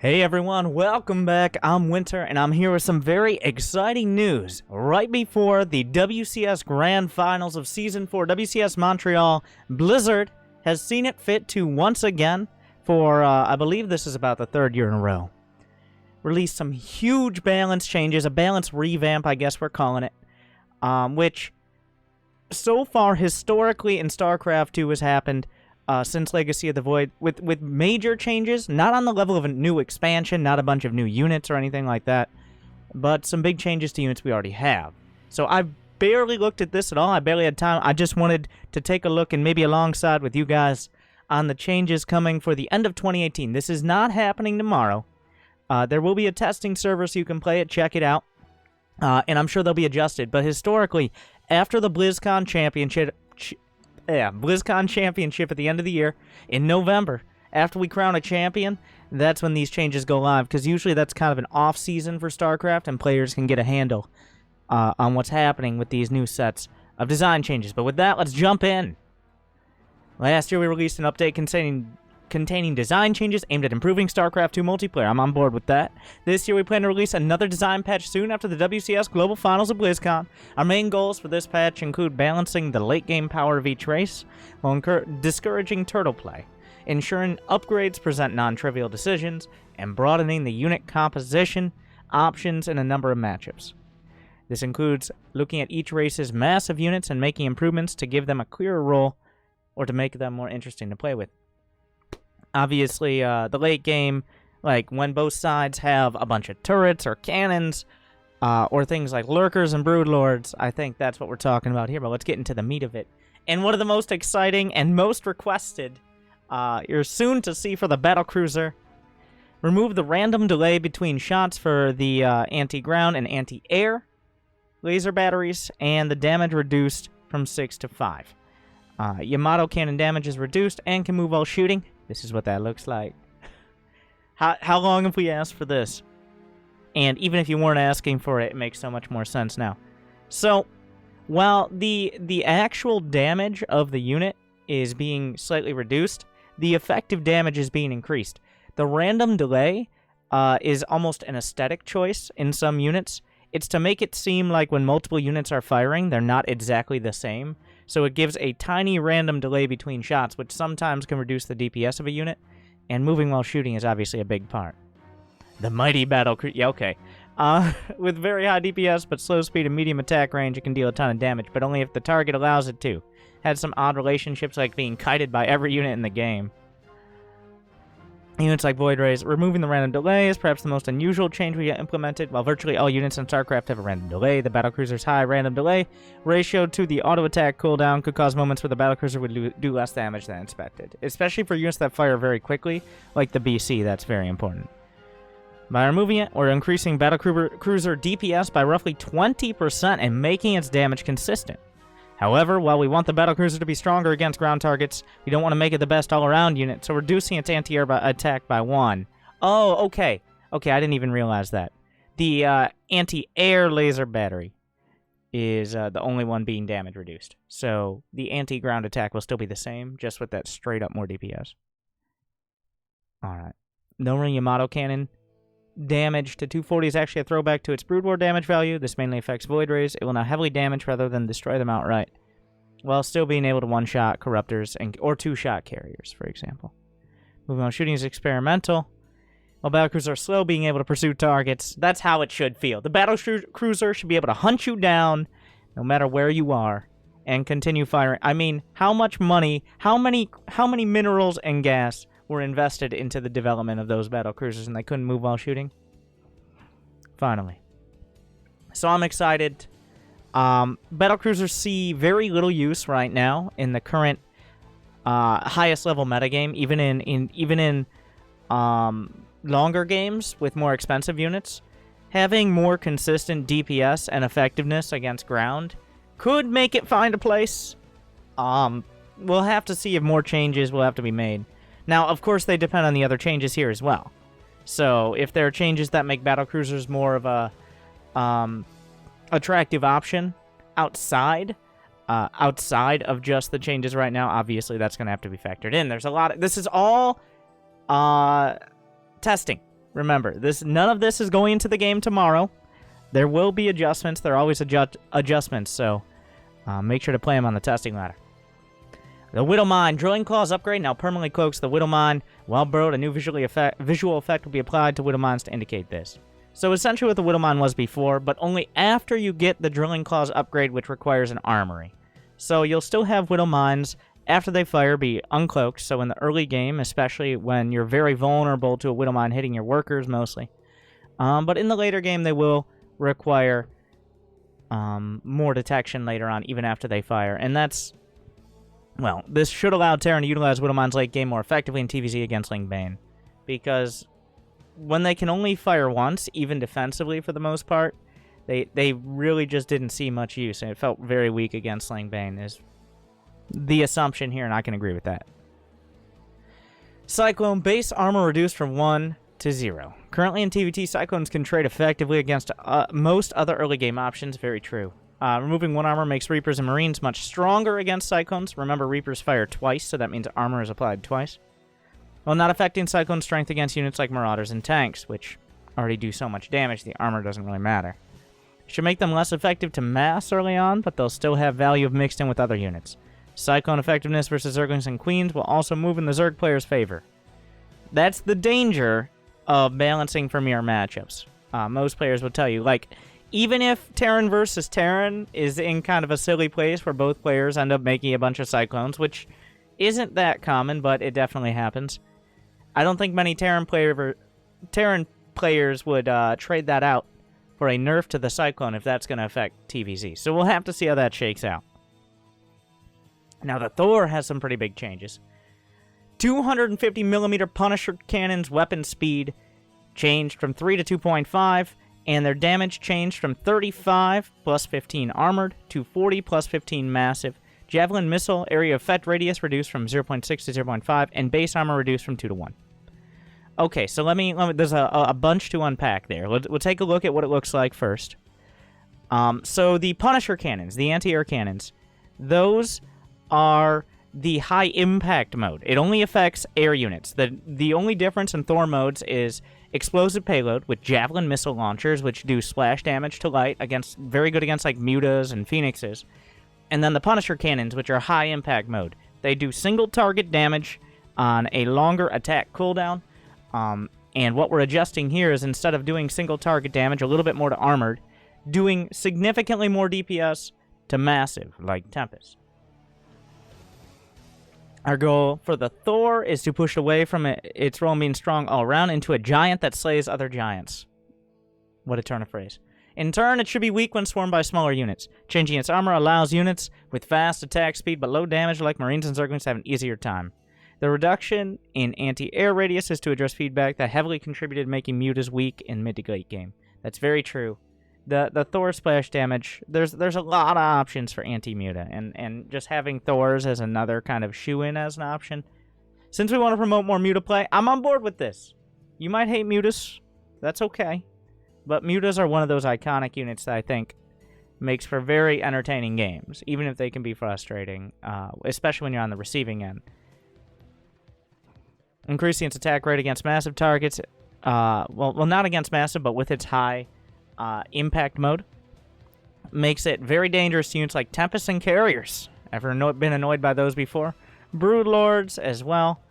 Hey everyone, welcome back. I'm Winter, and I'm here with some very exciting news. Right before the WCS Grand Finals of Season 4, WCS Montreal, Blizzard has seen it fit to once again, for I believe this is about the third year in a row, release some huge balance changes, a balance revamp, I guess we're calling it, which so far historically in Starcraft 2 has happened since Legacy of the Void, with major changes, not on the level of a new expansion, not a bunch of new units or anything like that, but some big changes to units we already have. So I barely looked at this at all. I barely had time. I just wanted to take a look and maybe alongside with you guys on the changes coming for the end of 2018. This is not happening tomorrow. There will be a testing server so you can play it, check it out, and I'm sure they'll be adjusted. But historically, after the BlizzCon Championship, BlizzCon Championship at the end of the year, in November, after we crown a champion, that's when these changes go live, because usually that's kind of an off-season for StarCraft, and players can get a handle on what's happening with these new sets of design changes. But with that, let's jump in. Last year, we released an update containing design changes aimed at improving StarCraft 2 multiplayer. I'm on board with that. This year, we plan to release another design patch soon after the WCS Global Finals of BlizzCon. Our main goals for this patch include balancing the late-game power of each race while discouraging turtle play, ensuring upgrades present non-trivial decisions, and broadening the unit composition options in a number of matchups. This includes looking at each race's massive units and making improvements to give them a clearer role or to make them more interesting to play with. Obviously, the late game, like when both sides have a bunch of turrets or cannons, or things like lurkers and broodlords, I think that's what we're talking about here. But let's get into the meat of it. And one of the most exciting and most requested, you're soon to see for the Battlecruiser, remove the random delay between shots for the anti-ground and anti-air laser batteries, and the damage reduced from 6 to 5. Yamato cannon damage is reduced and can move while shooting. This is what that looks like. How long have we asked for this? And even if you weren't asking for it, it makes so much more sense now. So, while the actual damage of the unit is being slightly reduced, the effective damage is being increased. The random delay is almost an aesthetic choice in some units. It's to make it seem like when multiple units are firing, they're not exactly the same. So it gives a tiny random delay between shots, which sometimes can reduce the DPS of a unit, and moving while shooting is obviously a big part. The mighty Battlecruiser, yeah, okay. With very high DPS but slow speed and medium attack range, it can deal a ton of damage, but only if the target allows it to. Had some odd relationships like being kited by every unit in the game. Units like Void Rays, removing the random delay is perhaps the most unusual change we implemented. While virtually all units in StarCraft have a random delay, the Battlecruiser's high random delay ratio to the auto-attack cooldown could cause moments where the Battlecruiser would do less damage than expected. Especially for units that fire very quickly, like the BC, that's very important. By removing it, we're increasing Battlecruiser DPS by roughly 20% and making its damage consistent. However, while we want the Battlecruiser to be stronger against ground targets, we don't want to make it the best all-around unit, so reducing its anti-air attack by 1. Oh, okay. Okay, I didn't even realize that. The anti-air laser battery is the only one being damage reduced. So the anti-ground attack will still be the same, just with that straight-up more DPS. Alright. Lowering Yamato cannon damage to 240 is actually a throwback to its Brood War damage value. This mainly affects Void Rays. It will now heavily damage rather than destroy them outright, while still being able to one-shot Corruptors or two-shot Carriers, for example. Moving on, shooting is experimental. While Battlecruisers are slow, being able to pursue targets. That's how it should feel. The Battlecruiser should be able to hunt you down, no matter where you are, and continue firing. I mean, how much money, how many minerals and gas were invested into the development of those Battlecruisers, and they couldn't move while shooting? Finally. So I'm excited. Battlecruisers see very little use right now in the current highest level metagame, even in longer games with more expensive units. Having more consistent DPS and effectiveness against ground could make it find a place. We'll have to see if more changes will have to be made. Now, of course, they depend on the other changes here as well. So, if there are changes that make Battlecruisers more of a attractive option outside of just the changes right now, obviously that's going to have to be factored in. There's a lot. This is all testing. Remember, none of this is going into the game tomorrow. There will be adjustments. There are always adjustments, so make sure to play them on the testing ladder. The Widow Mine. Drilling Claws upgrade now permanently cloaks the Widow Mine. While burrowed, a new visual effect will be applied to Widow Mines to indicate this. So essentially what the Widow Mine was before, but only after you get the Drilling Claws upgrade, which requires an armory. So you'll still have Widow Mines after they fire be uncloaked, so in the early game, especially when you're very vulnerable to a Widow Mine hitting your workers mostly. But in the later game, they will require more detection later on, even after they fire. And that's, well, this should allow Terran to utilize Widow Mines late game more effectively in TVZ against Ling Bane. Because when they can only fire once, even defensively for the most part, they really just didn't see much use, and it felt very weak against Ling Bane, is the assumption here, and I can agree with that. Cyclone, base armor reduced from 1 to 0. Currently in TVT, Cyclones can trade effectively against most other early game options. Very true. Removing 1 armor makes Reapers and Marines much stronger against Cyclones. Remember, Reapers fire twice, so that means armor is applied twice. While not affecting Cyclone strength against units like Marauders and tanks, which already do so much damage, the armor doesn't really matter. Should make them less effective to mass early on, but they'll still have value if mixed in with other units. Cyclone effectiveness versus Zerglings and Queens will also move in the Zerg player's favor. That's the danger of balancing for mirror matchups. Most players will tell you, like, even if Terran versus Terran is in kind of a silly place where both players end up making a bunch of Cyclones, which isn't that common, but it definitely happens. I don't think many Terran players would trade that out for a nerf to the Cyclone if that's going to affect TVZ. So we'll have to see how that shakes out. Now, the Thor has some pretty big changes. 250mm Punisher cannons weapon speed changed from 3 to 2.5, and their damage changed from 35 plus 15 armored to 40 plus 15 massive. Javelin missile area effect radius reduced from 0.6 to 0.5, and base armor reduced from 2 to 1. Okay, so let me there's a bunch to unpack there. We'll take a look at what it looks like first. So the Punisher cannons, the anti-air cannons, those are the high impact mode. It only affects air units. The only difference in Thor modes is explosive payload with javelin missile launchers, which do splash damage to light, very good against like Mutas and Phoenixes. And then the Punisher cannons, which are high impact mode. They do single target damage on a longer attack cooldown. And what we're adjusting here is, instead of doing single target damage, a little bit more to armored, doing significantly more DPS to massive, like Tempest. Our goal for the Thor is to push away from its role being strong all around into a giant that slays other giants. What a turn of phrase. In turn, it should be weak when swarmed by smaller units. Changing its armor allows units with fast attack speed but low damage like Marines and Zerglings to have an easier time. The reduction in anti-air radius is to address feedback that heavily contributed to making Mutas weak in mid to late game. That's very true. The Thor splash damage, there's a lot of options for anti-Muta, and just having Thors as another kind of shoe-in as an option. Since we want to promote more Muta play, I'm on board with this. You might hate Mutas, that's okay. But Mutas are one of those iconic units that I think makes for very entertaining games, even if they can be frustrating, especially when you're on the receiving end. Increasing its attack rate against massive targets, well, not against massive, but with its high impact mode, makes it very dangerous to units like Tempest and Carriers. Ever been annoyed by those before? Broodlords as well.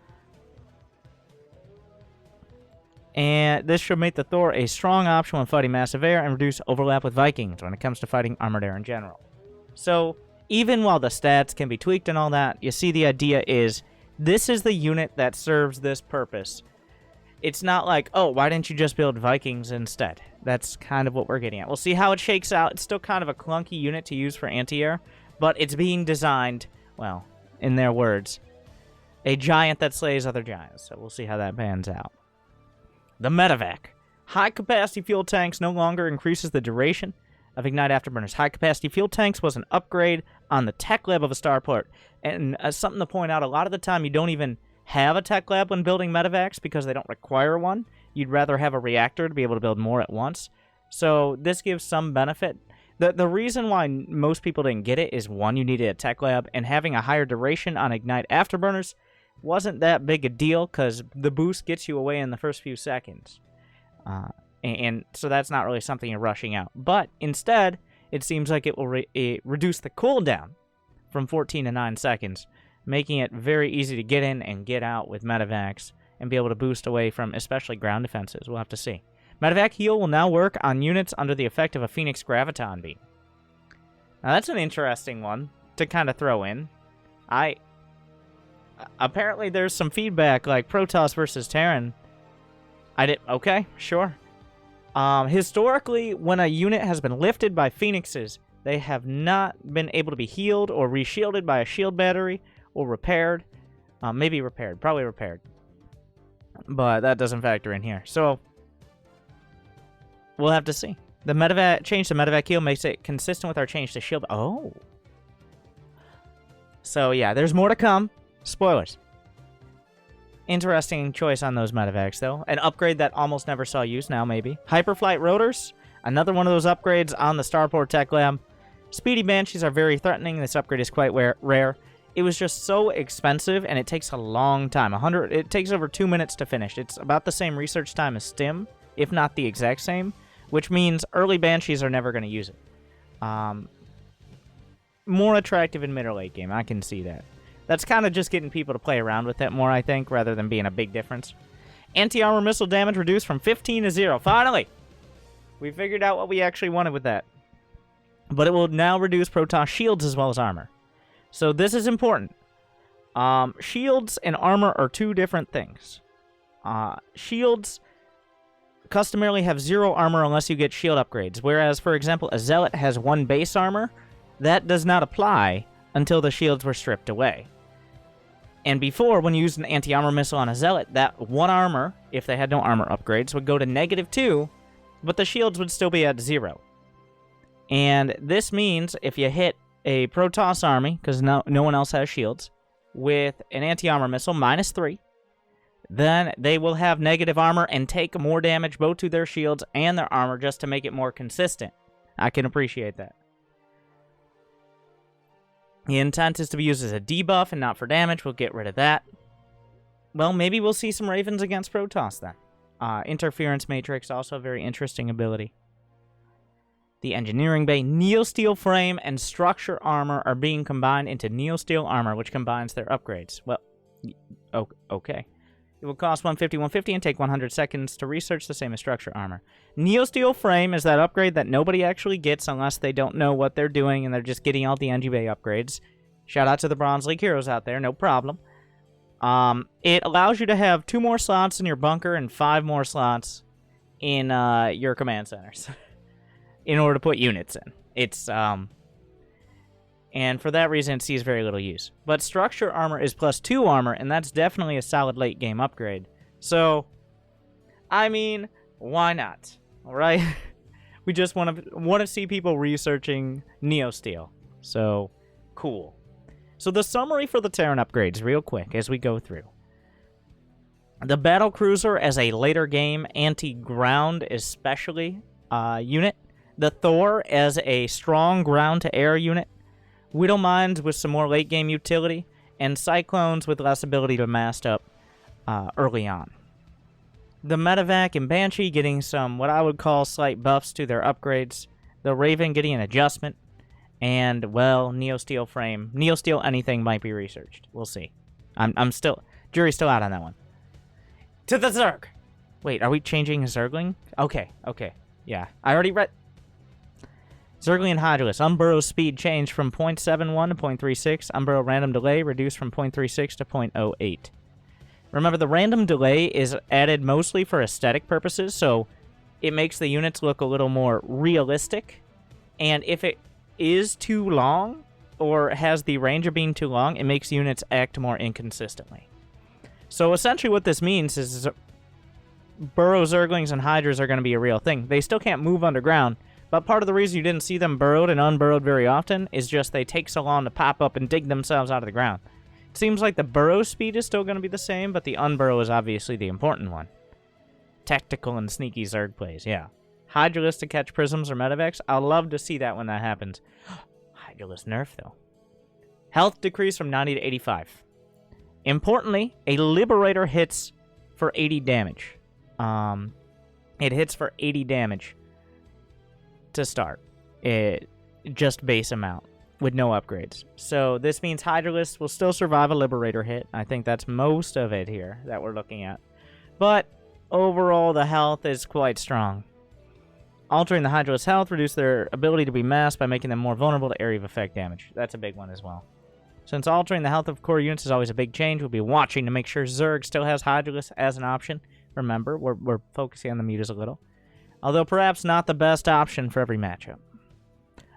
And this should make the Thor a strong option when fighting massive air and reduce overlap with Vikings when it comes to fighting armored air in general. So, even while the stats can be tweaked and all that, you see the idea is, this is the unit that serves this purpose. It's not like, oh, why didn't you just build Vikings instead? That's kind of what we're getting at. We'll see how it shakes out. It's still kind of a clunky unit to use for anti-air, but it's being designed, well, in their words, a giant that slays other giants. So we'll see how that pans out. The Medevac. High-capacity fuel tanks no longer increases the duration of Ignite Afterburners. High-capacity fuel tanks was an upgrade on the tech lab of a starport. And something to point out, a lot of the time you don't even have a tech lab when building medevacs because they don't require one. You'd rather have a reactor to be able to build more at once. So this gives some benefit. The reason why most people didn't get it is, one, you needed a tech lab, and having a higher duration on Ignite Afterburners wasn't that big a deal because the boost gets you away in the first few seconds. And so that's not really something you're rushing out. But instead, it seems like it will reduce the cooldown from 14 to 9 seconds, making it very easy to get in and get out with medevacs and be able to boost away from especially ground defenses. We'll have to see. Medevac heal will now work on units under the effect of a Phoenix Graviton beam. Now that's an interesting one to kind of throw in. Apparently there's some feedback like Protoss versus Terran. Okay, sure. Historically, when a unit has been lifted by Phoenixes, they have not been able to be healed or reshielded by a shield battery or repaired. Maybe repaired, probably repaired. But that doesn't factor in here. So, we'll have to see. The medevac change to medevac heal makes it consistent with our change to shield. Oh. So, yeah, there's more to come. Spoilers. Interesting choice on those medevacs, though. An upgrade that almost never saw use now, maybe. Hyperflight rotors. Another one of those upgrades on the Starport Tech Lab. Speedy Banshees are very threatening. This upgrade is quite rare. It was just so expensive, and it takes a long time. It takes over 2 minutes to finish. It's about the same research time as Stim, if not the exact same, which means early Banshees are never going to use it. More attractive in mid or late game. I can see that. That's kind of just getting people to play around with it more, I think, rather than being a big difference. Anti-armor missile damage reduced from 15 to 0. Finally! We figured out what we actually wanted with that. But it will now reduce Protoss shields as well as armor. So this is important. Shields and armor are two different things. Shields customarily have 0 armor unless you get shield upgrades. Whereas, for example, a Zealot has 1 base armor. That does not apply until the shields were stripped away. And before, when you used an anti-armor missile on a Zealot, that 1 armor, if they had no armor upgrades, would go to -2, but the shields would still be at 0. And this means if you hit a Protoss army, because no one else has shields, with an anti-armor missile, -3, then they will have negative armor and take more damage both to their shields and their armor just to make it more consistent. I can appreciate that. The intent is to be used as a debuff and not for damage. We'll get rid of that. Well, maybe we'll see some Ravens against Protoss then. Interference Matrix, also a very interesting ability. The Engineering Bay, Neosteel Frame, and Structure Armor are being combined into Neosteel Armor, which combines their upgrades. Well, okay. It will cost 150 and take 100 seconds to research, the same as Structure Armor. Neosteel Frame is that upgrade that nobody actually gets unless they don't know what they're doing and they're just getting all the NG Bay upgrades. Shout out to the Bronze League heroes out there, no problem. It allows you to have 2 more slots in your bunker and 5 more slots in your command centers in order to put units in. It's, and for that reason, it sees very little use. But Structure Armor is +2 armor, and that's definitely a solid late-game upgrade. So, I mean, why not? Alright? We just want to see people researching Neosteel. So, cool. So, the summary for the Terran upgrades, real quick, as we go through. The Battlecruiser as a later-game anti-ground, especially, unit. The Thor as a strong ground-to-air unit. Widowmines with some more late-game utility, and Cyclones with less ability to mast up early on. The Medevac and Banshee getting some, what I would call, slight buffs to their upgrades. The Raven getting an adjustment. And, well, Neosteel Frame. Neosteel anything might be researched. We'll see. I'm still... Jury's still out on that one. To the Zerg! Wait, are we changing a Zergling? Okay. Yeah, I already read... Zergling Hydralisk. Unburrow speed changed from 0.71 to 0.36. Unburrow random delay reduced from 0.36 to 0.08. Remember, the random delay is added mostly for aesthetic purposes, so it makes the units look a little more realistic. And if it is too long, or has the range of being too long, it makes units act more inconsistently. So essentially what this means is Burrow Zerglings and Hydras are going to be a real thing. They still can't move underground, but part of the reason you didn't see them burrowed and unburrowed very often is just they take so long to pop up and dig themselves out of the ground. It seems like the burrow speed is still going to be the same, but the unburrow is obviously the important one. Tactical and sneaky Zerg plays, yeah. Hydralisk to catch prisms or medevacs. I'll love to see that when that happens. Hydralisk nerf, though. Health decrease from 90 to 85. Importantly, a Liberator hits for 80 damage. It hits for 80 damage to start. Just base amount with no upgrades. So this means Hydralisk will still survive a Liberator hit. I think that's most of it here that we're looking at. But overall, the health is quite strong. Altering the Hydralisk health reduces their ability to be masked by making them more vulnerable to area of effect damage. That's a big one as well. Since altering the health of core units is always a big change, we'll be watching to make sure Zerg still has Hydralisk as an option. Remember, we're focusing on the mutas a little. Although perhaps not the best option for every matchup.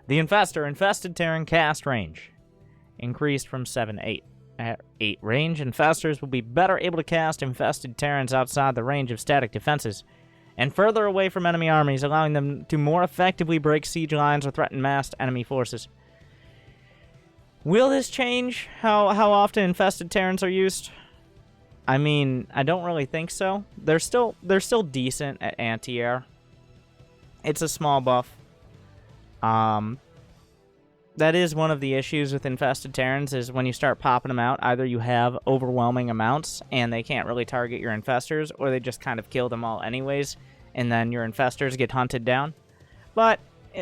The Infested Terran cast range increased from 7 to 8. At 8 range, Infestors will be better able to cast Infested Terrans outside the range of static defenses and further away from enemy armies, allowing them to more effectively break siege lines or threaten massed enemy forces. Will this change how often Infested Terrans are used? I mean, I don't really think so. They're still decent at Anti Air. It's a small buff. That is one of the issues with Infested Terrans, is when you start popping them out, either you have overwhelming amounts and they can't really target your Infestors, or they just kind of kill them all anyways, and then your Infestors get hunted down. But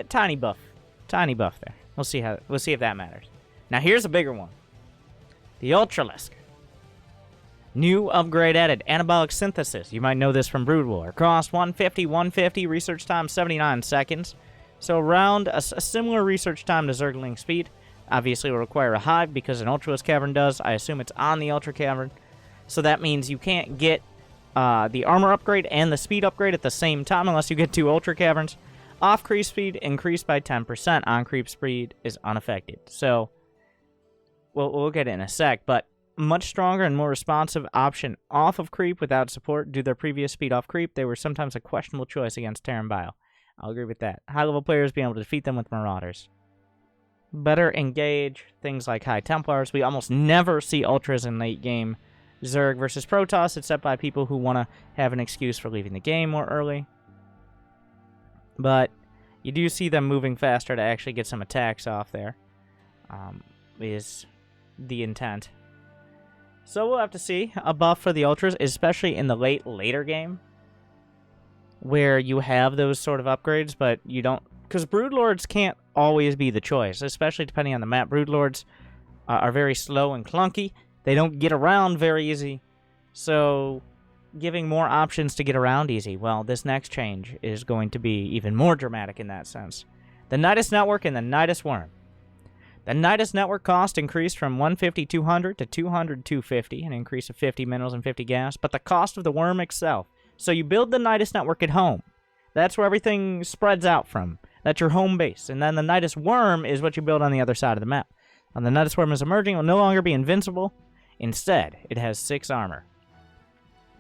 tiny buff there. We'll see if that matters. Now here's a bigger one. The Ultralisk. New upgrade added, Anabolic Synthesis. You might know this from Brood War. Cost 150, research time 79 seconds. So around a similar research time to Zergling speed. Obviously will require a hive because an Ultralisk Cavern does. I assume it's on the Ultra Cavern. So that means you can't get the armor upgrade and the speed upgrade at the same time unless you get 2 Ultra Caverns. Off-creep speed increased by 10%. On-creep speed is unaffected. So we'll get it in a sec, but much stronger and more responsive option off of creep without support due to their previous speed off creep. They were sometimes a questionable choice against Terran Bio. I'll agree with that. High-level players being able to defeat them with Marauders. Better engage, things like High Templars. We almost never see Ultras in late game Zerg versus Protoss, except by people who want to have an excuse for leaving the game more early. But you do see them moving faster to actually get some attacks off there. Is the intent. So we'll have to see a buff for the Ultras, especially in the later game, where you have those sort of upgrades, but you don't, because Broodlords can't always be the choice, especially depending on the map. Broodlords are very slow and clunky. They don't get around very easy, so giving more options to get around easy, well, this next change is going to be even more dramatic in that sense. The Nydus Network and the Nydus Worm. The Nydus Network cost increased from 150, 200 to 200, 250, an increase of 50 minerals and 50 gas, but the cost of the worm itself. So you build the Nydus Network at home. That's where everything spreads out from. That's your home base. And then the Nydus Worm is what you build on the other side of the map. And the Nydus Worm is emerging. It will no longer be invincible. Instead, it has 6 armor.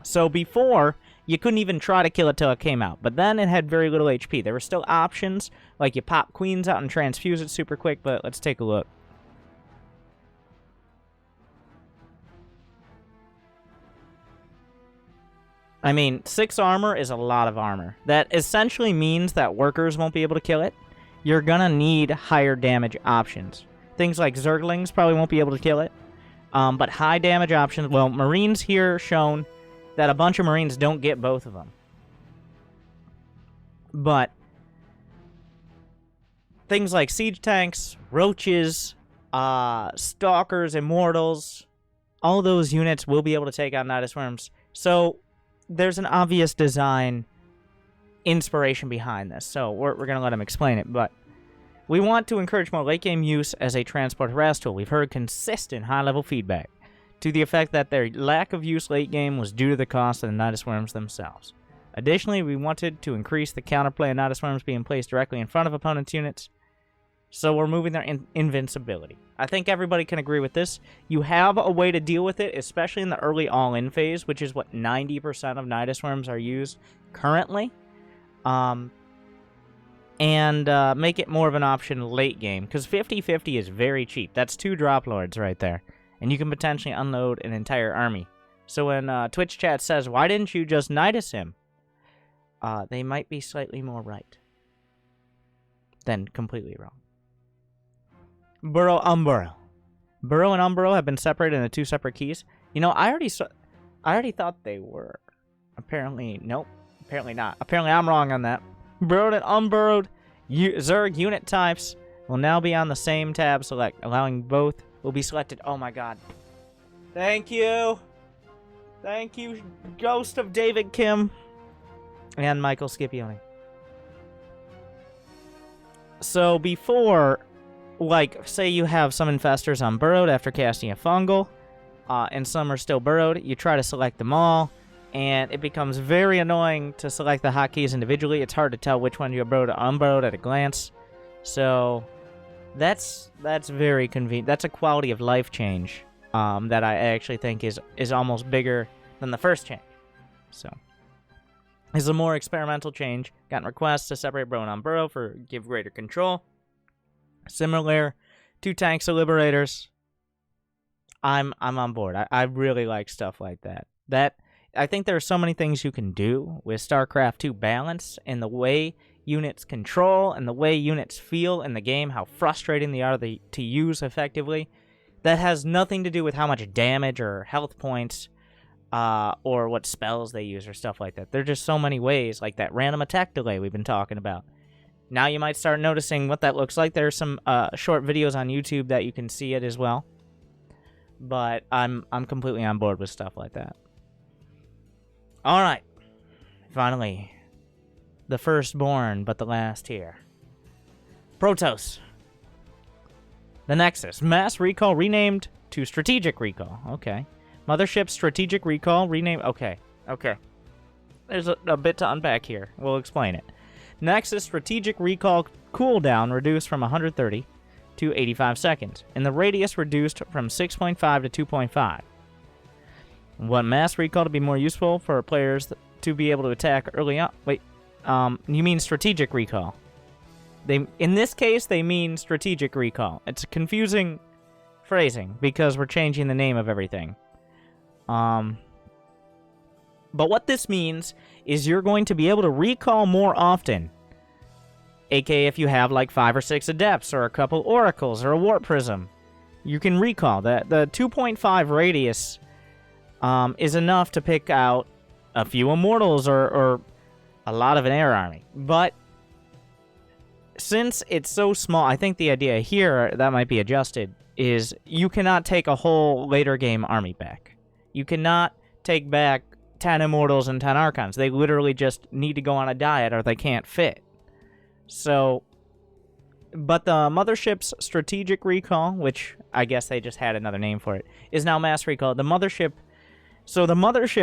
So before, you couldn't even try to kill it till it came out. But then it had very little HP. There were still options, like you pop Queens out and transfuse it super quick, but let's take a look. I mean, 6 armor is a lot of armor. That essentially means that workers won't be able to kill it. You're gonna need higher damage options. Things like Zerglings probably won't be able to kill it. But high damage options, well, Marines here shown that a bunch of Marines don't get both of them. But things like siege tanks, roaches, stalkers, immortals, all those units will be able to take out Nydus Worms. So there's an obvious design inspiration behind this. So we're going to let him explain it. But we want to encourage more late game use as a transport harass tool. We've heard consistent high-level feedback to the effect that their lack of use late game was due to the cost of the Nydus Worms themselves. Additionally, we wanted to increase the counterplay of Nydus Worms being placed directly in front of opponents' units, so we're moving their invincibility. I think everybody can agree with this. You have a way to deal with it, especially in the early all-in phase, which is what 90% of Nydus Worms are used currently, and make it more of an option late game, because 50-50 is very cheap. That's 2 Drop Lords right there. And you can potentially unload an entire army. So when Twitch chat says, why didn't you just Nydus him? They might be slightly more right than completely wrong. Burrow, Unburrow. Burrow and Unburrow have been separated into 2 separate keys. You know, I already thought they were. Apparently, nope. Apparently not. Apparently I'm wrong on that. Burrowed and unburrowed Zerg unit types will now be on the same tab select, allowing both will be selected. Oh my god. Thank you. Thank you, Ghost of David Kim and Michael Scipione. So before, like, say you have some infestors unburrowed after casting a fungal, and some are still burrowed, you try to select them all, and it becomes very annoying to select the hotkeys individually. It's hard to tell which one you're burrowed or unburrowed at a glance. So that's very convenient. That's a quality of life change that I actually think is almost bigger than the first change. So this is a more experimental change. Gotten requests to separate burrow and unburrow for give greater control. Similar to tanks and liberators. I'm on board. I really like stuff like that. I think there are so many things you can do with StarCraft 2 balance and the way units control and the way units feel in the game, how frustrating they are to use effectively. That has nothing to do with how much damage or health points or what spells they use or stuff like that. There are just so many ways, like that random attack delay we've been talking about. Now you might start noticing what that looks like. There's some short videos on YouTube that you can see it as well. But I'm completely on board with stuff like that. All right, finally, the firstborn, but the last here. Protoss. The Nexus. Mass recall renamed to strategic recall. Okay. Mothership strategic recall renamed. Okay. There's a bit to unpack here. We'll explain it. Nexus strategic recall cooldown reduced from 130 to 85 seconds, and the radius reduced from 6.5 to 2.5. Want mass recall to be more useful for players to be able to attack early on? Wait, you mean strategic recall? In this case, they mean strategic recall. It's confusing phrasing because we're changing the name of everything. But what this means is you're going to be able to recall more often. AKA if you have like 5 or 6 adepts or a couple oracles or a warp prism, you can recall that. The 2.5 radius is enough to pick out a few immortals or a lot of an air army. But since it's so small, I think the idea here that might be adjusted is you cannot take a whole later game army back. You cannot take back 10 immortals and 10 archons. They literally just need to go on a diet or they can't fit. So, but the mothership's strategic recall, which I guess they just had another name for it, is now mass recall. The mothership,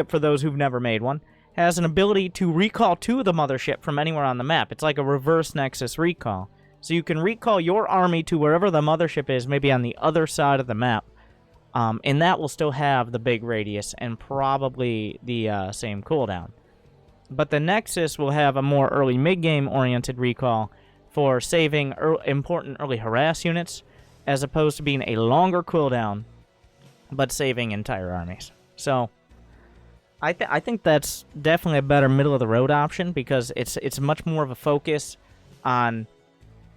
for those who've never made one, has an ability to recall to the mothership from anywhere on the map. It's like a reverse Nexus recall. So you can recall your army to wherever the mothership is, maybe on the other side of the map. And that will still have the big radius and probably the same cooldown. But the Nexus will have a more early mid-game oriented recall for saving important early harass units, as opposed to being a longer cooldown, but saving entire armies. So, I think that's definitely a better middle-of-the-road option, because it's much more of a focus on,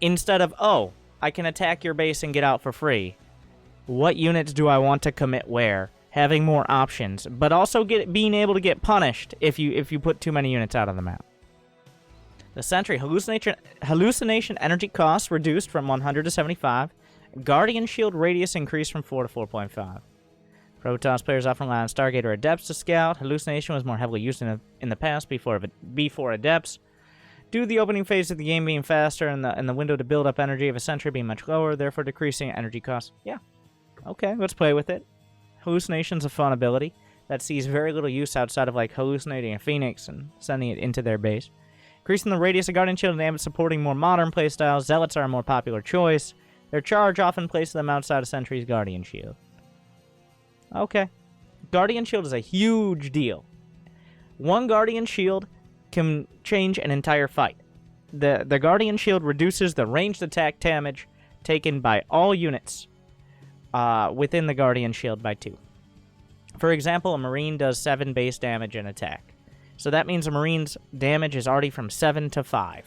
instead of, oh, I can attack your base and get out for free, what units do I want to commit where? Having more options, but also being able to get punished if you put too many units out on the map. The Sentry hallucination energy cost reduced from 100 to 75. Guardian shield radius increased from 4 to 4.5. Protoss players often rely on Stargate or Adepts to scout. Hallucination was more heavily used in the past before Adepts. Due to the opening phase of the game being faster and the window to build up energy of a Sentry being much lower, therefore decreasing energy costs. Yeah. Okay, let's play with it. Hallucination's a fun ability that sees very little use outside of like hallucinating a Phoenix and sending it into their base. Increasing the radius of Guardian Shield and damage supporting more modern playstyles. Zealots are a more popular choice. Their charge often places them outside of Sentry's Guardian Shield. Okay. Guardian Shield is a huge deal. One Guardian Shield can change an entire fight. The Guardian Shield reduces the ranged attack damage taken by all units within the Guardian Shield by 2. For example, a Marine does 7 base damage and attack. So that means a Marine's damage is already from 7 to 5.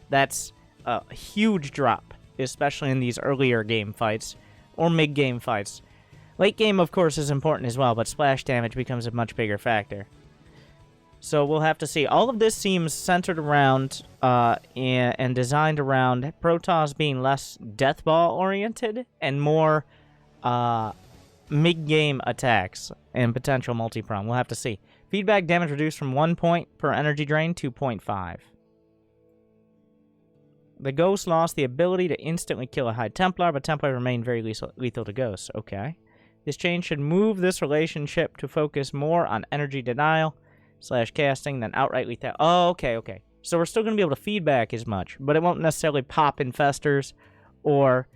That's a huge drop, especially in these earlier game fights or mid-game fights. Late game, of course, is important as well, but splash damage becomes a much bigger factor. So we'll have to see. All of this seems centered around and designed around Protoss being less death ball oriented and more mid-game attacks and potential multi-prong. We'll have to see. Feedback damage reduced from 1 point per energy drain to 0.5. The Ghost lost the ability to instantly kill a High Templar, but Templar remained very lethal to Ghosts. Okay. This change should move this relationship to focus more on energy denial / casting than outright lethal. Oh, okay, okay. So we're still going to be able to feedback as much, but it won't necessarily pop Infestors or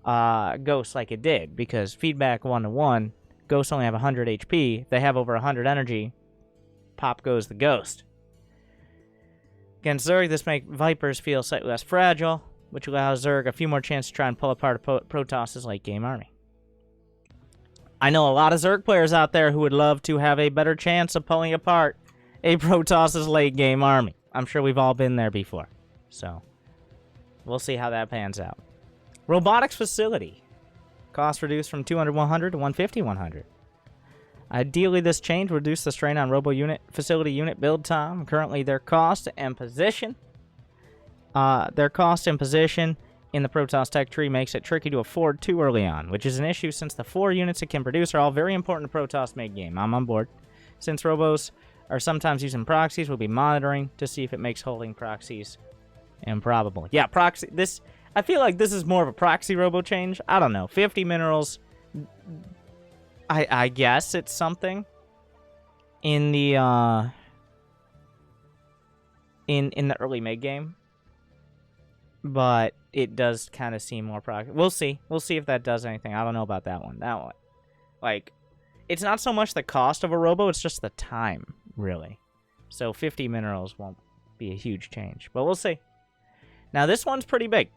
Ghosts like it did, because feedback 1-to-1, Ghosts only have 100 HP. If they have over 100 energy, pop goes the Ghost. Against Zerg, this makes Vipers feel slightly less fragile, which allows Zerg a few more chances to try and pull apart Protoss' late-game army. I know a lot of Zerg players out there who would love to have a better chance of pulling apart a Protoss' late-game army. I'm sure we've all been there before. So, we'll see how that pans out. Robotics Facility. Cost reduced from 200-100 to 150-100. Ideally, this change will reduce the strain on Robo facility unit build time. Currently, their cost and position. In the Protoss tech tree makes it tricky to afford too early on, which is an issue since the 4 units it can produce are all very important to Protoss mid-game. I'm on board. Since Robos are sometimes using proxies, we'll be monitoring to see if it makes holding proxies improbable. Yeah, proxy. I feel like this is more of a proxy Robo change. I don't know. 50 minerals. I guess it's something in the in the early mid game, but it does kind of seem more proxy. We'll see. We'll see if that does anything. I don't know about that one. Like, it's not so much the cost of a Robo; it's just the time, really. So 50 minerals won't be a huge change, but we'll see. Now this one's pretty big.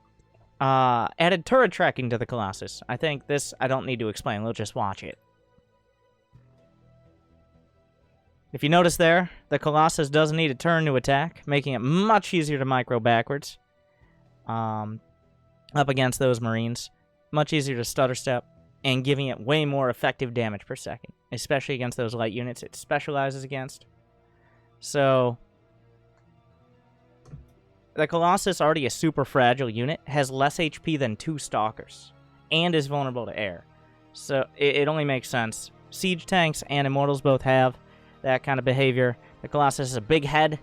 Added turret tracking to the Colossus. I think this I don't need to explain. We'll just watch it. If you notice there, the Colossus doesn't need a turn to attack, making it much easier to micro backwards. Up against those Marines. Much easier to stutter step, and giving it way more effective damage per second, especially against those light units it specializes against. So, the Colossus, already a super fragile unit, has less HP than 2 Stalkers, and is vulnerable to air. So, it only makes sense. Siege tanks and Immortals both have that kind of behavior. The Colossus is a big head.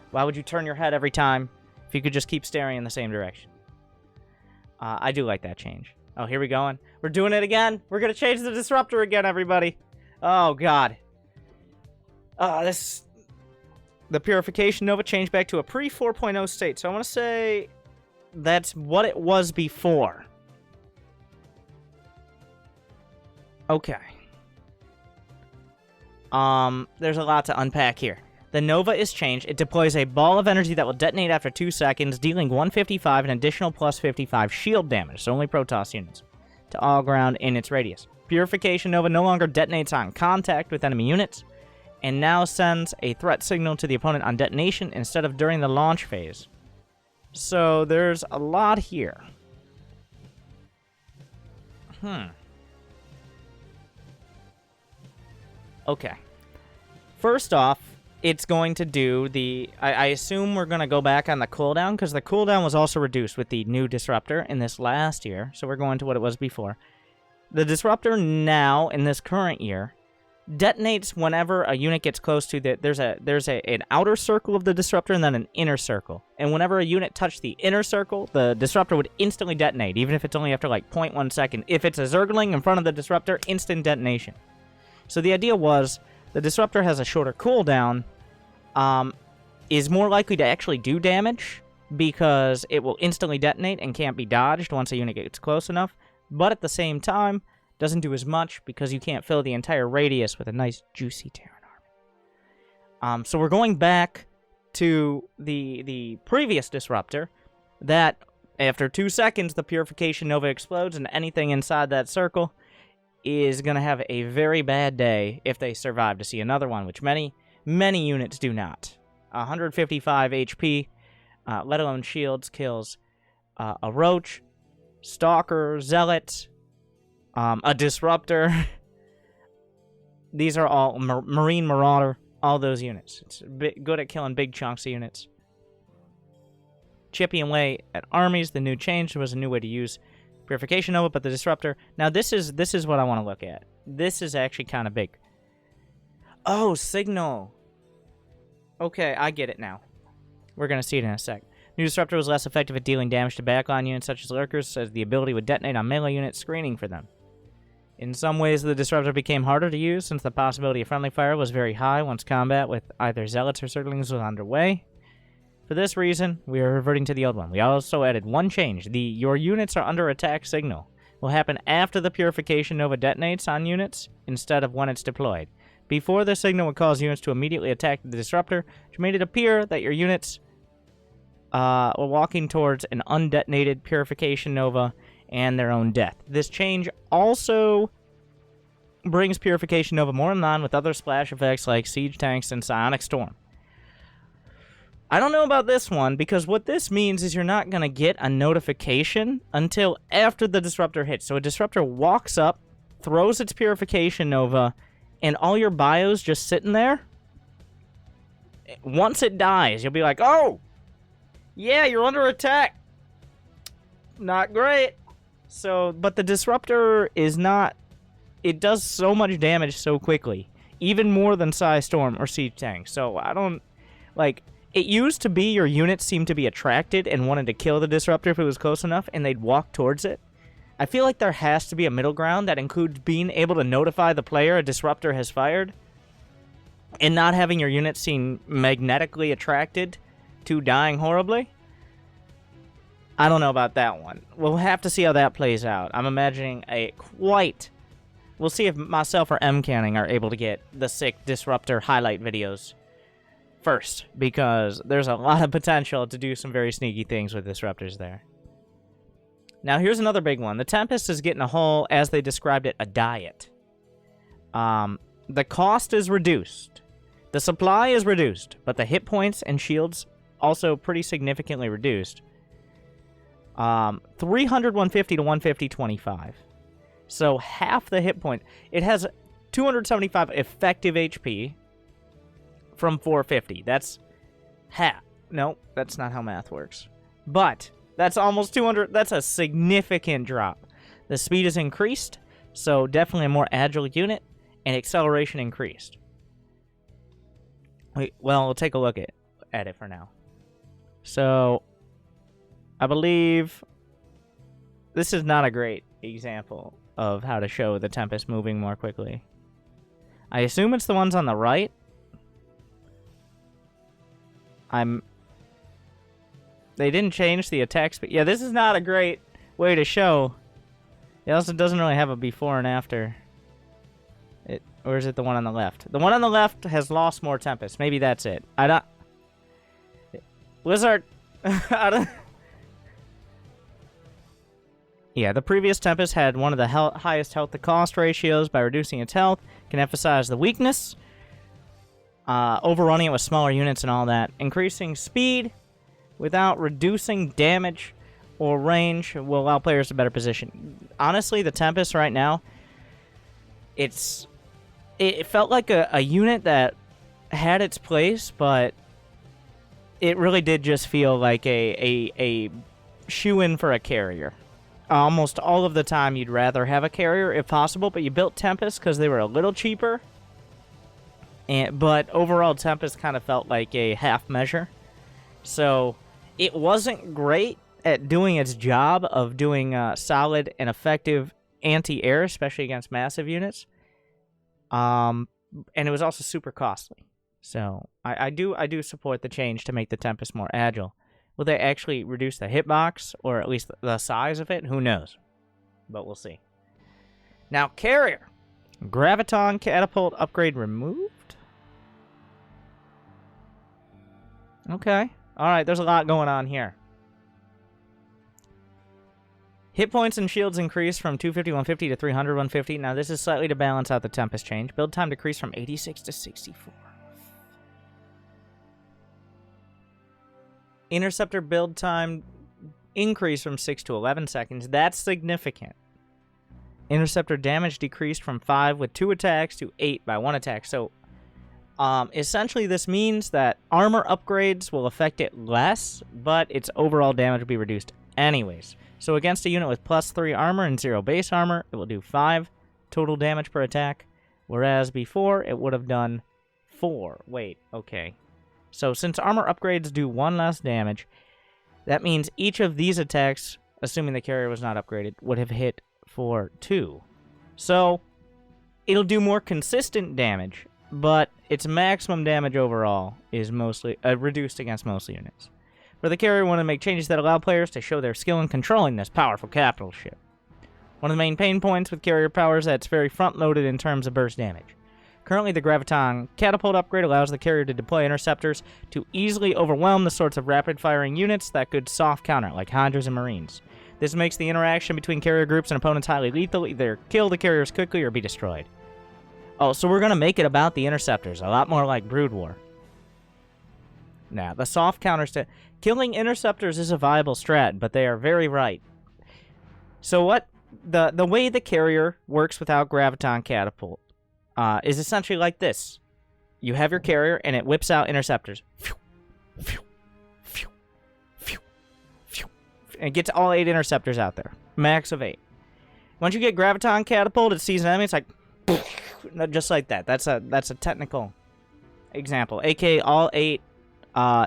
Why would you turn your head every time if you could just keep staring in the same direction? I do like that change. Oh, here we going. We're doing it again. We're going to change the Disruptor again, everybody. Oh, God. The Purification Nova changed back to a pre-4.0 state. So I want to say that's what it was before. Okay. There's a lot to unpack here. The Nova is changed. It deploys a ball of energy that will detonate after 2 seconds, dealing 155 and additional plus 55 shield damage, so only Protoss units, to all ground in its radius. Purification Nova no longer detonates on contact with enemy units, and now sends a threat signal to the opponent on detonation instead of during the launch phase. So there's a lot here. Okay. First off, it's going to do the... I assume we're going to go back on the cooldown, because the cooldown was also reduced with the new Disruptor in this last year, so we're going to what it was before. The Disruptor now, in this current year, detonates whenever a unit gets close to the... There's an outer circle of the Disruptor and then an inner circle. And whenever a unit touched the inner circle, the Disruptor would instantly detonate, even if it's only after like 0.1 second. If it's a Zergling in front of the Disruptor, instant detonation. So the idea was... The Disruptor has a shorter cooldown, is more likely to actually do damage because it will instantly detonate and can't be dodged once a unit gets close enough, but at the same time, doesn't do as much because you can't fill the entire radius with a nice, juicy Terran army. So we're going back to the previous Disruptor that, after 2 seconds, the Purification Nova explodes and anything inside that circle is going to have a very bad day if they survive to see another one, which many units do not. 155 HP, let alone shields, kills a Roach, Stalker, Zealot, a Disruptor. These are all Marine Marauder. all those units. It's good at killing big chunks of units. Chipping away at armies. The new change was a new way to use Purification Nova, but the Disruptor. Now, this is what I want to look at. This is actually kind of big. Oh, Signal. Okay, I get it now. We're going to see it in a sec. New Disruptor was less effective at dealing damage to backline units such as Lurkers, as the ability would detonate on melee units, screening for them. In some ways, the Disruptor became harder to use, since the possibility of friendly fire was very high once combat with either Zealots or Zerglings was underway. For this reason, we are reverting to the old one. We also added one change. The "your units are under attack" signal will happen after the Purification Nova detonates on units, instead of when it's deployed. Before, the signal would cause units to immediately attack the Disruptor, which made it appear that your units were walking towards an undetonated Purification Nova and their own death. This change also brings Purification Nova more in line with other splash effects like Siege Tanks and Psionic Storm. I don't know about this one, because what this means is you're not going to get a notification until after the Disruptor hits. So a Disruptor walks up, throws its Purification Nova, and all your bios just sitting there. Once it dies, you'll be like, oh, yeah, you're under attack. Not great. So, but the Disruptor is not, it does so much damage so quickly. Even more than Psi Storm or Siege Tank. So I don't, like, it used to be your units seemed to be attracted and wanted to kill the Disruptor if it was close enough, and they'd walk towards it. I feel like there has to be a middle ground that includes being able to notify the player a Disruptor has fired, and not having your units seem magnetically attracted to dying horribly. I don't know about that one. We'll have to see how that plays out. I'm imagining a quite... We'll see if myself or M-Canning are able to get the sick Disruptor highlight videos first, because there's a lot of potential to do some very sneaky things with Disruptors there. Now, here's another big one. The Tempest is getting a whole, as they described it, a diet. The cost is reduced. The supply is reduced, but the hit points and shields also pretty significantly reduced. 300, 150 to 150, 25. So half the hit point. It has 275 effective HP from 450. That's half. No, that's not how math works. But that's almost 200. That's a significant drop. The speed is increased, so definitely a more agile unit, and acceleration increased. Well, we'll take a look at it for now. So, I believe this is not a great example of how to show the Tempest moving more quickly. I assume it's the ones on the right. They didn't change the attack speed. Yeah, this is not a great way to show. It also doesn't really have a before and after. Or is it the one on the left? The one on the left has lost more Tempest. Maybe that's it. I don't... Blizzard... I don't... Yeah, the previous Tempest had one of the highest health to cost ratios. By reducing its health, can emphasize the weakness. Overrunning it with smaller units and all that. Increasing speed without reducing damage or range will allow players to better position. Honestly, the Tempest right now, it felt like a unit that had its place, but it really did just feel like a shoe-in for a carrier. Almost all of the time, you'd rather have a carrier if possible, but you built Tempest because they were a little cheaper. But overall, Tempest kind of felt like a half measure. So it wasn't great at doing its job of doing solid and effective anti-air, especially against massive units. And it was also super costly. So I do support the change to make the Tempest more agile. Will they actually reduce the hitbox, or at least the size of it? Who knows? But we'll see. Now, Carrier. Graviton Catapult upgrade removed? Okay. Alright, there's a lot going on here. Hit points and shields increased from 250, 150 to 300, 150. Now, this is slightly to balance out the Tempest change. Build time decreased from 86 to 64. Interceptor build time increased from 6 to 11 seconds. That's significant. Interceptor damage decreased from 5 with 2 attacks to 8 by 1 attack. So, Essentially, this means that armor upgrades will affect it less, but its overall damage will be reduced anyways. So against a unit with +3 armor and 0 base armor, it will do 5 total damage per attack, whereas before it would have done 4. Wait, okay. So since armor upgrades do 1 less damage, that means each of these attacks, assuming the carrier was not upgraded, would have hit for 2. So it'll do more consistent damage, but its maximum damage overall is mostly reduced against most units. For the carrier, we want to make changes that allow players to show their skill in controlling this powerful capital ship. One of the main pain points with carrier power is that it's very front-loaded in terms of burst damage. Currently, the Graviton catapult upgrade allows the carrier to deploy interceptors to easily overwhelm the sorts of rapid-firing units that could soft counter, like Hydras and Marines. This makes the interaction between carrier groups and opponents highly lethal, either kill the carriers quickly or be destroyed. Oh, so we're going to make it about the interceptors, a lot more like Brood War. Now, the soft counters to... Killing interceptors is a viable strat, but they are very right. So what... The way the carrier works without Graviton catapult is essentially like this. You have your carrier, and it whips out interceptors. And it gets all 8 interceptors out there. Max of 8. Once you get Graviton catapult, it sees an enemy, it's like... Just like that. That's a technical example. AK, all 8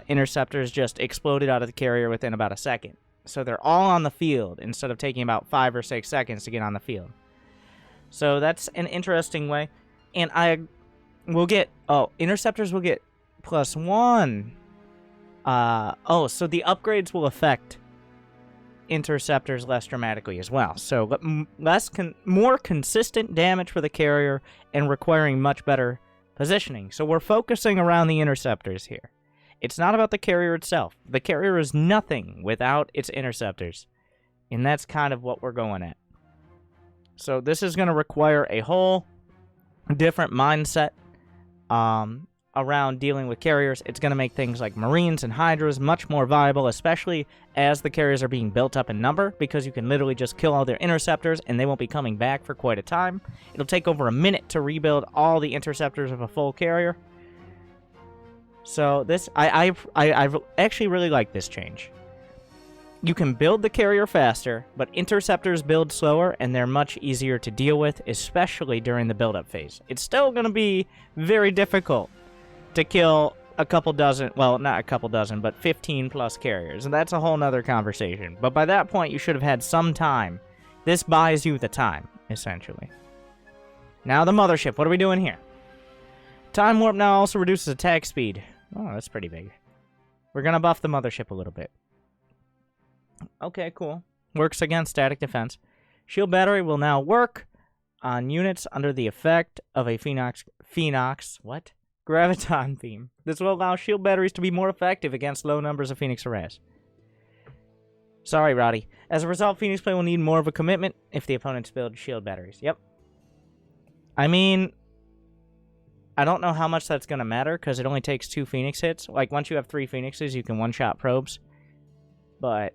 interceptors just exploded out of the carrier within about a second. So they're all on the field instead of taking about 5 or 6 seconds to get on the field. So that's an interesting way. And interceptors will get +1. So the upgrades will affect interceptors less dramatically as well. So more consistent damage for the carrier and requiring much better positioning. So we're focusing around the interceptors here. It's not about the carrier itself. The carrier is nothing without its interceptors. And that's kind of what we're going at. So this is going to require a whole different mindset around dealing with carriers. It's going to make things like Marines and Hydras much more viable, especially as the carriers are being built up in number, because you can literally just kill all their interceptors and they won't be coming back for quite a time. It'll take over a minute to rebuild all the interceptors of a full carrier. So this, I actually really like this change. You can build the carrier faster, but interceptors build slower, and they're much easier to deal with, especially during the build-up phase. It's still going to be very difficult to kill a couple dozen, well, not a couple dozen, but 15 plus carriers, and that's a whole nother conversation. But by that point, you should have had some time. This buys you the time, essentially. Now the mothership, what are we doing here? Time warp now also reduces attack speed. Oh, that's pretty big. We're going to buff the mothership a little bit. Okay, cool. Works against static defense. Shield battery will now work on units under the effect of a Graviton theme. This will allow shield batteries to be more effective against low numbers of Phoenix arrays. Sorry, Roddy. As a result, Phoenix play will need more of a commitment if the opponents build shield batteries. Yep. I mean, I don't know how much that's going to matter, because it only takes 2 Phoenix hits. Like, once you have 3 Phoenixes, you can one-shot probes. But,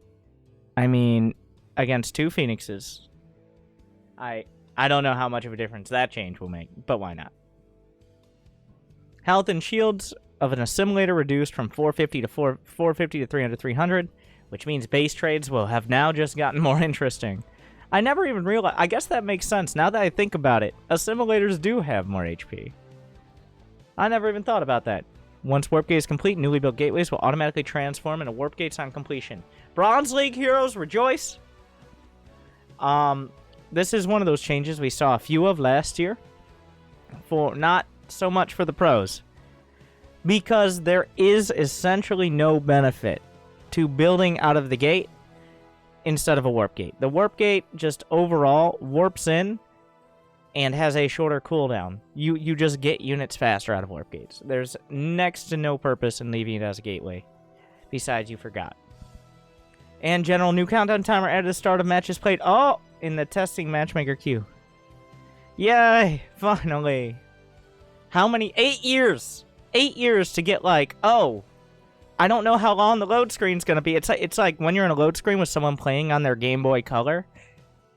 I mean, against 2 Phoenixes, I don't know how much of a difference that change will make, but why not? Health and shields of an assimilator reduced from 450 to 450 to 300, which means base trades will have now just gotten more interesting. I never even realized. I guess that makes sense now that I think about it. Assimilators do have more HP. I never even thought about that. Once warp gate is complete, newly built gateways will automatically transform into warp gates on completion. Bronze League heroes, rejoice! This is one of those changes we saw a few of last year. Not so much for the pros. Because there is essentially no benefit to building out of the gate instead of a warp gate. The warp gate just overall warps in and has a shorter cooldown. You just get units faster out of warp gates. There's next to no purpose in leaving it as a gateway. Besides, you forgot. And general new countdown timer added at the start of matches played. Oh, in the testing matchmaker queue. Yay! Finally. How many? 8 years! 8 years to get like, oh, I don't know how long the load screen's gonna be. It's like when you're in a load screen with someone playing on their Game Boy Color,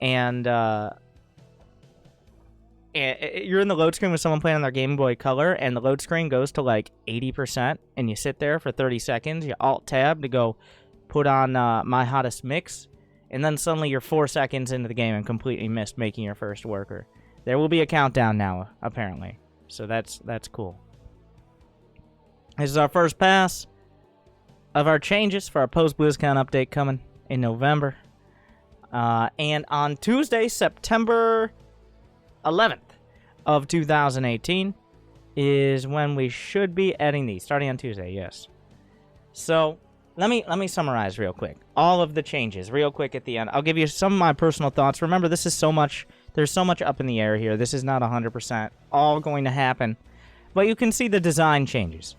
and you're in the load screen with someone playing on their Game Boy Color, and the load screen goes to like 80%, and you sit there for 30 seconds, you Alt-Tab to go put on My Hottest Mix, and then suddenly you're 4 seconds into the game and completely missed making your first worker. There will be a countdown now, apparently, so that's cool. This is our first pass of our changes for our post-BlizzCon update coming in November. And on Tuesday, September 11th of 2018 is when we should be adding these, starting on Tuesday, yes. So, let me summarize real quick. All of the changes, real quick at the end. I'll give you some of my personal thoughts. Remember, this is so much, there's so much up in the air here. This is not 100% all going to happen. But you can see the design changes.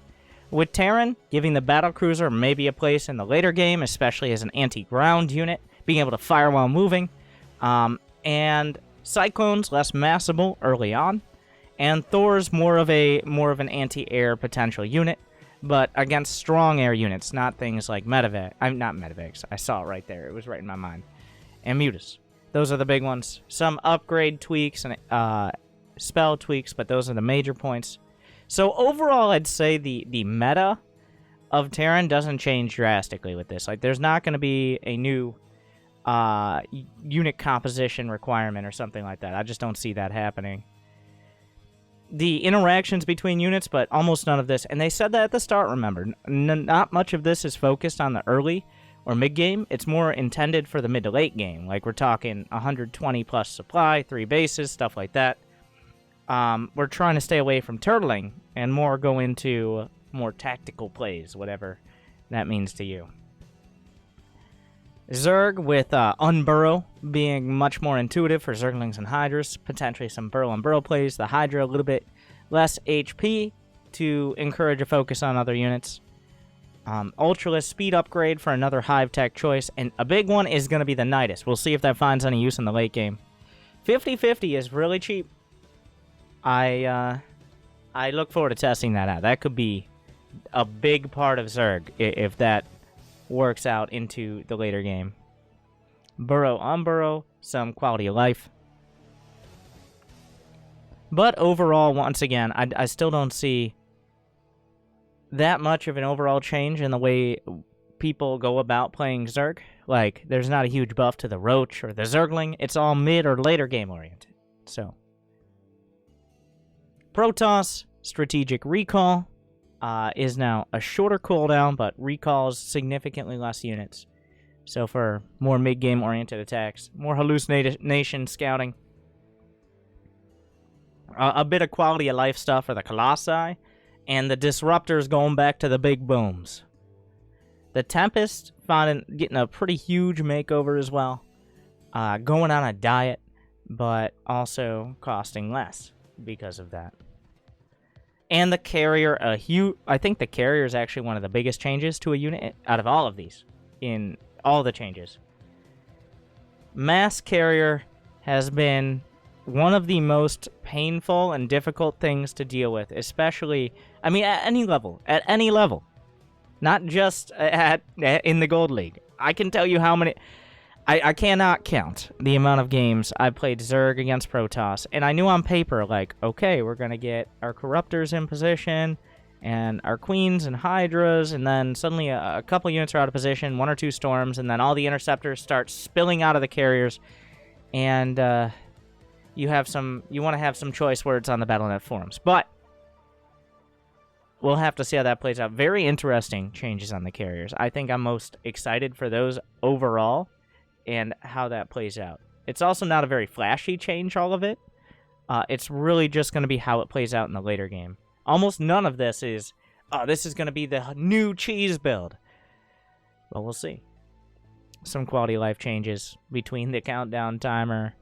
With Terran, giving the Battlecruiser maybe a place in the later game, especially as an anti-ground unit, being able to fire while moving, and Cyclone's less massable early on, and Thor's more of an anti-air potential unit, but against strong air units, not things like Medevac. Not Medevacs. I saw it right there. It was right in my mind. And Nydus. Those are the big ones. Some upgrade tweaks and spell tweaks, but those are the major points. So overall, I'd say the meta of Terran doesn't change drastically with this. Like, there's not going to be a new unit composition requirement or something like that. I just don't see that happening. The interactions between units, but almost none of this. And they said that at the start, remember. Not much of this is focused on the early or mid-game. It's more intended for the mid to late game. Like, we're talking 120 plus supply, 3 bases, stuff like that. We're trying to stay away from turtling and more go into more tactical plays, whatever that means to you. Zerg with Unburrow being much more intuitive for Zerglings and Hydras, potentially some Burrow and Burrow plays. The Hydra a little bit less HP to encourage a focus on other units. Ultraless speed upgrade for another Hive Tech choice, and a big one is going to be the Nydus. We'll see if that finds any use in the late game. 50/50 is really cheap. I look forward to testing that out. That could be a big part of Zerg if that works out into the later game. Burrow, Unburrow, some quality of life. But overall, once again, I still don't see that much of an overall change in the way people go about playing Zerg. Like, there's not a huge buff to the Roach or the Zergling. It's all mid or later game oriented. So, Protoss, Strategic Recall, is now a shorter cooldown, but recalls significantly less units. So for more mid-game oriented attacks, more hallucination scouting, a bit of quality of life stuff for the Colossi, and the Disruptors going back to the big booms. The Tempest getting a pretty huge makeover as well, going on a diet, but also costing less because of that. And the Carrier, I think the Carrier is actually one of the biggest changes to a unit out of all of these, in all the changes. Mass Carrier has been one of the most painful and difficult things to deal with, especially, I mean, at any level. Not just in the Gold League. I can tell you how many... I cannot count the amount of games I played Zerg against Protoss, and I knew on paper, like, okay, we're going to get our Corruptors in position, and our Queens and Hydras, and then suddenly a couple units are out of position, 1 or 2 Storms, and then all the Interceptors start spilling out of the Carriers, and you want to have some choice words on the Battle.net forums. But we'll have to see how that plays out. Very interesting changes on the Carriers. I think I'm most excited for those overall, and how that plays out. It's also not a very flashy change, all of it. It's really just going to be how it plays out in the later game. Almost none of this is, oh, this is going to be the new cheese build. Well, we'll see. Some quality of life changes between the countdown timer,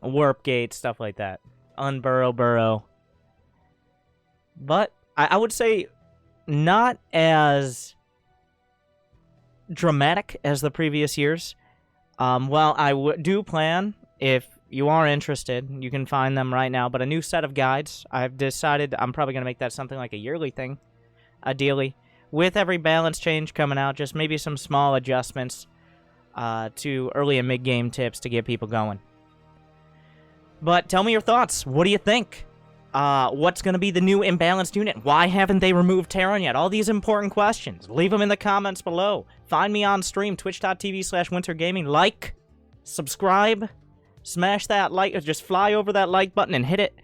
warp gate, stuff like that. Unburrow, Burrow. But I would say not as dramatic as the previous years. Well, I do plan, if you are interested, you can find them right now, but a new set of guides. I've decided I'm probably going to make that something like a yearly thing, ideally, with every balance change coming out, just maybe some small adjustments to early and mid-game tips to get people going. But tell me your thoughts. What do you think? What's going to be the new imbalanced unit? Why haven't they removed Terran yet? All these important questions. Leave them in the comments below. Find me on stream, twitch.tv/wintergaming. Like, subscribe, smash that like, or just fly over that like button and hit it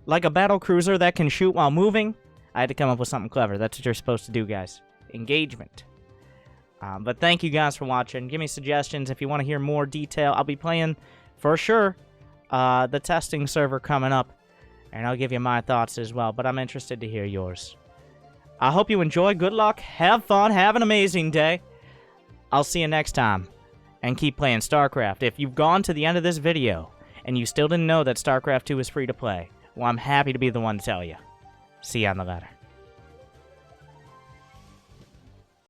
like a battlecruiser that can shoot while moving. I had to come up with something clever. That's what you're supposed to do, guys. Engagement. But thank you guys for watching. Give me suggestions if you want to hear more detail. I'll be playing, for sure, the testing server coming up. And I'll give you my thoughts as well, but I'm interested to hear yours. I hope you enjoy. Good luck. Have fun. Have an amazing day. I'll see you next time. And keep playing StarCraft. If you've gone to the end of this video and you still didn't know that StarCraft 2 is free to play, well, I'm happy to be the one to tell you. See you on the ladder.